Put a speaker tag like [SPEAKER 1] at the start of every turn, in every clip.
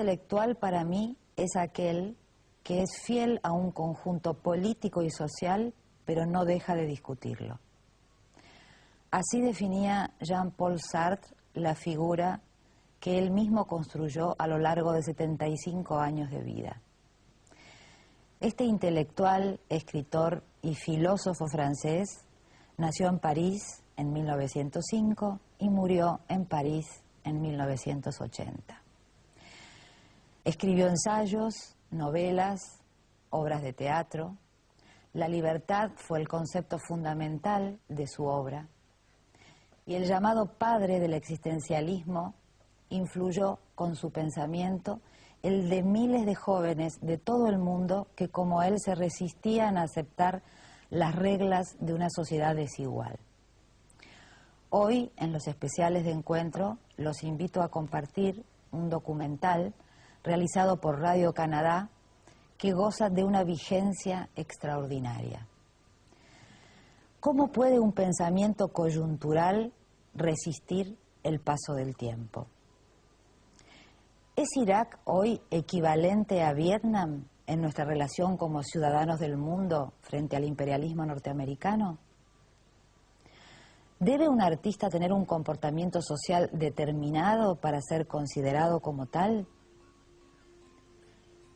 [SPEAKER 1] intelectual para mí es aquel que es fiel a un conjunto político y social, pero no deja de discutirlo. Así definía Jean-Paul Sartre la figura que él mismo construyó a lo largo de 75 años de vida. Este intelectual, escritor y filósofo francés nació en París en 1905 y murió en París en 1980. Escribió ensayos, novelas, obras de teatro. La libertad fue el concepto fundamental de su obra. Y el llamado padre del existencialismo influyó con su pensamiento el de miles de jóvenes de todo el mundo que, como él, se resistían a aceptar las reglas de una sociedad desigual. Hoy, en los especiales de encuentro, los invito a compartir un documental realizado por Radio Canadá que goza de una vigencia extraordinaria. ¿Cómo puede un pensamiento coyuntural resistir el paso del tiempo? ¿Es Irak hoy equivalente a Vietnam en nuestra relación como ciudadanos del mundo frente al imperialismo norteamericano? ¿Debe un artista tener un comportamiento social determinado para ser considerado como tal?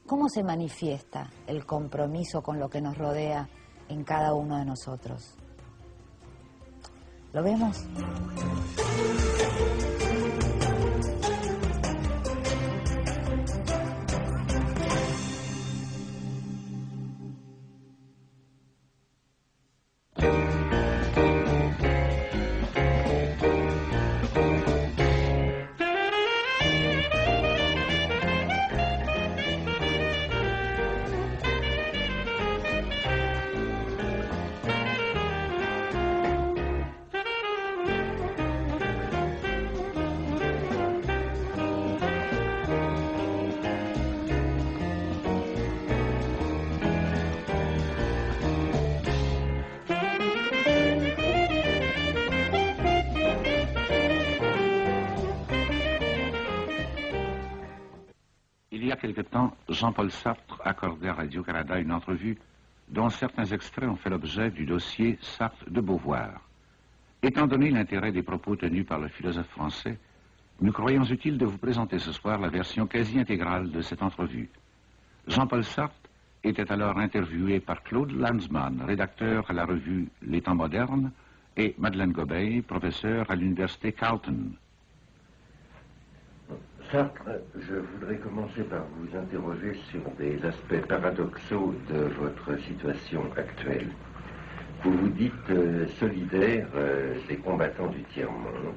[SPEAKER 1] ¿Cómo se manifiesta el compromiso con lo que nos rodea en cada uno de nosotros? ¿Lo vemos?
[SPEAKER 2] Il y a quelque temps, Jean-Paul Sartre accordait à Radio-Canada une entrevue dont certains extraits ont fait l'objet du dossier Sartre de Beauvoir. Étant donné l'intérêt des propos tenus par le philosophe français, nous croyons utile de vous présenter ce soir la version quasi intégrale de cette entrevue. Jean-Paul Sartre était alors interviewé par Claude Lanzmann, rédacteur à la revue Les Temps modernes, et Madeleine Gobeil, professeure à l'université Carleton.
[SPEAKER 3] Sartre, je voudrais commencer par vous interroger sur des aspects paradoxaux de votre situation actuelle. Vous vous dites solidaire des combattants du tiers-monde,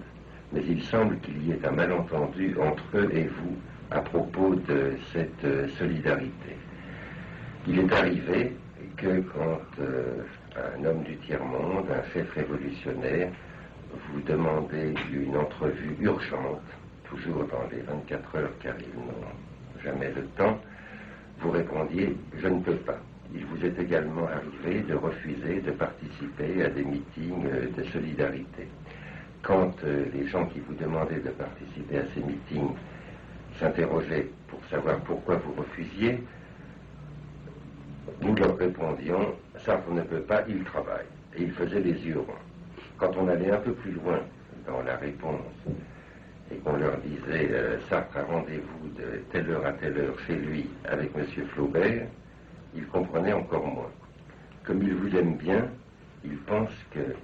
[SPEAKER 3] mais il semble qu'il y ait un malentendu entre eux et vous à propos de cette solidarité. Il est arrivé que quand un homme du tiers-monde, un chef révolutionnaire, vous demandez une entrevue urgente, toujours dans les 24 heures car ils n'ont jamais le temps, vous répondiez « je ne peux pas ». Il vous est également arrivé de refuser de participer à des meetings de solidarité. Quand les gens qui vous demandaient de participer à ces meetings s'interrogeaient pour savoir pourquoi vous refusiez, nous leur répondions « Sartre ne peut pas, il travaille ». Et ils faisaient les yeux ronds. Quand on allait un peu plus loin dans la réponse et qu'on leur disait Sartre a rendez-vous de telle heure à telle heure chez lui avec M. Flaubert, ils comprenaient encore moins. Comme ils vous aiment bien, ils pensent que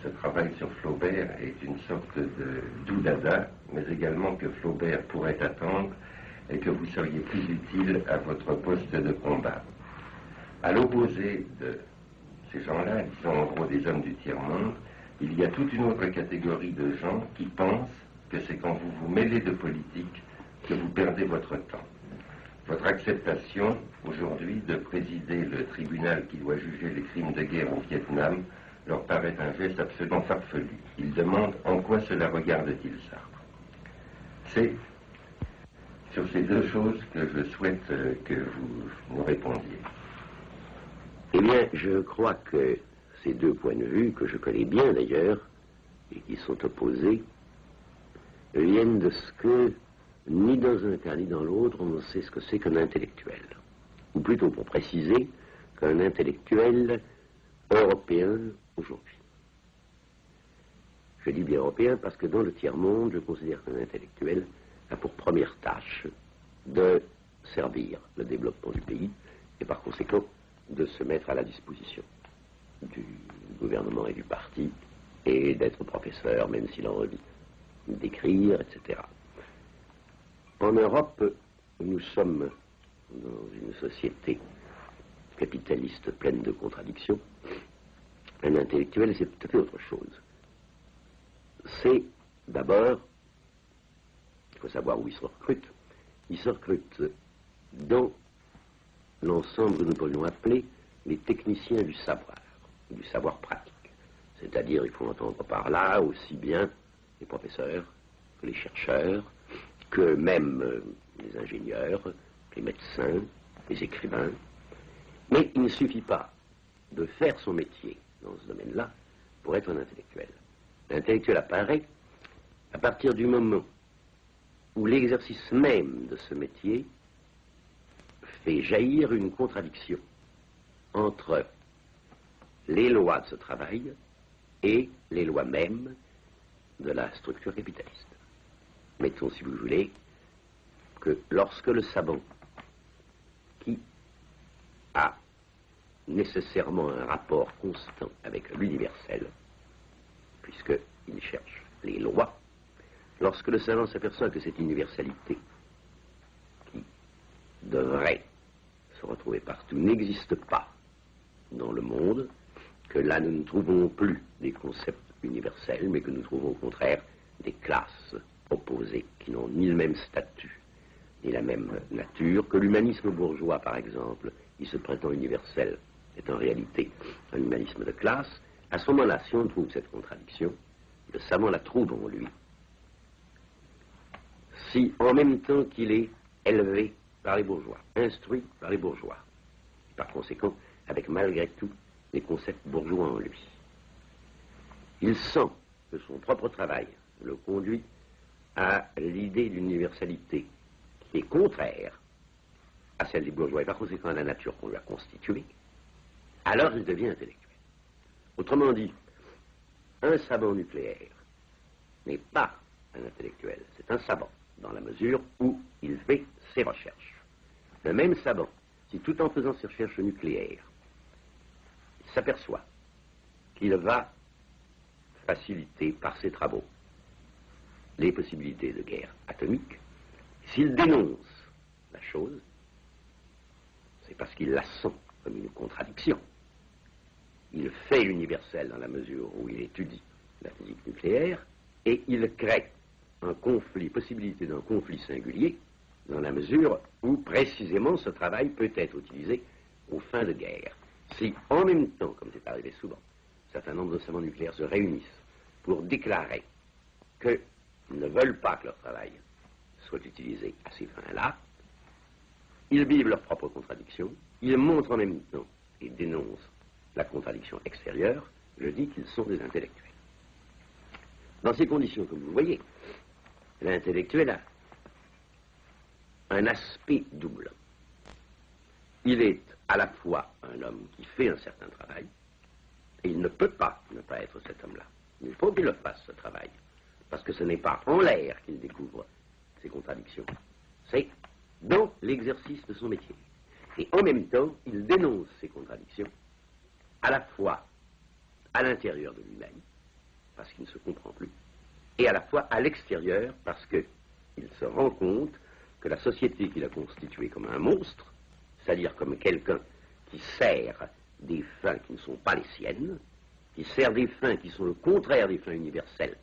[SPEAKER 3] ce travail sur Flaubert est une sorte de doudada, mais également que Flaubert pourrait attendre et que vous seriez plus utile à votre poste de combat. À l'opposé de ces gens-là, disons en gros des hommes du tiers-monde, il y a toute une autre catégorie de gens qui pensent que c'est quand vous vous mêlez de politique que vous perdez votre temps. Votre acceptation aujourd'hui de présider le tribunal qui doit juger les crimes de guerre au Vietnam leur paraît un geste absolument farfelu. Ils demandent en quoi cela regarde-t-il Sartre. C'est sur ces deux choses que je souhaite que vous nous répondiez.
[SPEAKER 4] Eh bien, je crois que ces deux points de vue, que je connais bien d'ailleurs, et qui sont opposés, viennent de ce que ni dans un cas ni dans l'autre, on sait ce que c'est qu'un intellectuel. Ou plutôt, pour préciser, qu'un intellectuel européen aujourd'hui. Je dis bien européen parce que dans le tiers-monde, je considère qu'un intellectuel a pour première tâche de servir le développement du pays et par conséquent de se mettre à la disposition du gouvernement et du parti et d'être professeur, même s'il en revit, d'écrire, etc. En Europe, nous sommes dans une société capitaliste pleine de contradictions. Un intellectuel, c'est tout à fait autre chose. C'est d'abord, il faut savoir où il se recrute. Il se recrute dans l'ensemble que nous pourrions appeler les techniciens du savoir pratique. C'est-à-dire, il faut entendre par là aussi bien les professeurs, que les chercheurs, que même les ingénieurs, les médecins, les écrivains. Mais il ne suffit pas de faire son métier dans ce domaine-là pour être un intellectuel. L'intellectuel apparaît à partir du moment où l'exercice même de ce métier fait jaillir une contradiction entre les lois de ce travail et les lois mêmes de la structure capitaliste. Mettons, si vous voulez, que lorsque le savant, qui a nécessairement un rapport constant avec l'universel, puisqu'il cherche les lois, lorsque le savant s'aperçoit que cette universalité, qui devrait se retrouver partout, n'existe pas dans le monde, que là nous ne trouvons plus des concepts universels, mais que nous trouvons au contraire des classes opposées qui n'ont ni le même statut, ni la même nature, que l'humanisme bourgeois, par exemple, qui se prétend universel, est en réalité un humanisme de classe. À ce moment-là, si on trouve cette contradiction, le savant la trouve en lui. Si, en même temps qu'il est élevé par les bourgeois, instruit par les bourgeois, par conséquent, avec malgré tout les concepts bourgeois en lui, il sent que son propre travail le conduit à l'idée d'une universalité qui est contraire à celle des bourgeois et par conséquent à la nature qu'on lui a constituée, alors il devient intellectuel. Autrement dit, un savant nucléaire n'est pas un intellectuel, c'est un savant, dans la mesure où il fait ses recherches. Le même savant, si tout en faisant ses recherches nucléaires, il s'aperçoit qu'il va faciliter par ses travaux les possibilités de guerre atomique, s'il dénonce la chose, c'est parce qu'il la sent comme une contradiction. Il fait l'universel dans la mesure où il étudie la physique nucléaire et il crée un conflit, possibilité d'un conflit singulier dans la mesure où précisément ce travail peut être utilisé aux fins de guerre. Si en même temps, comme c'est arrivé souvent, un certain nombre de savants nucléaires se réunissent pour déclarer qu'ils ne veulent pas que leur travail soit utilisé à ces fins-là, ils vivent leur propre contradiction, ils montrent en même temps et dénoncent la contradiction extérieure, je dis qu'ils sont des intellectuels. Dans ces conditions, comme vous voyez, l'intellectuel a un aspect double. Il est à la fois un homme qui fait un certain travail, et il ne peut pas ne pas être cet homme-là. Il faut qu'il le fasse, ce travail, parce que ce n'est pas en l'air qu'il découvre ces contradictions, c'est dans l'exercice de son métier. Et en même temps, il dénonce ces contradictions, à la fois à l'intérieur de lui-même, parce qu'il ne se comprend plus, et à la fois à l'extérieur, parce qu'il se rend compte que la société qu'il a constituée comme un monstre, c'est-à-dire comme quelqu'un qui sert des fins qui ne sont pas les siennes, qui sert des fins qui sont le contraire des fins universelles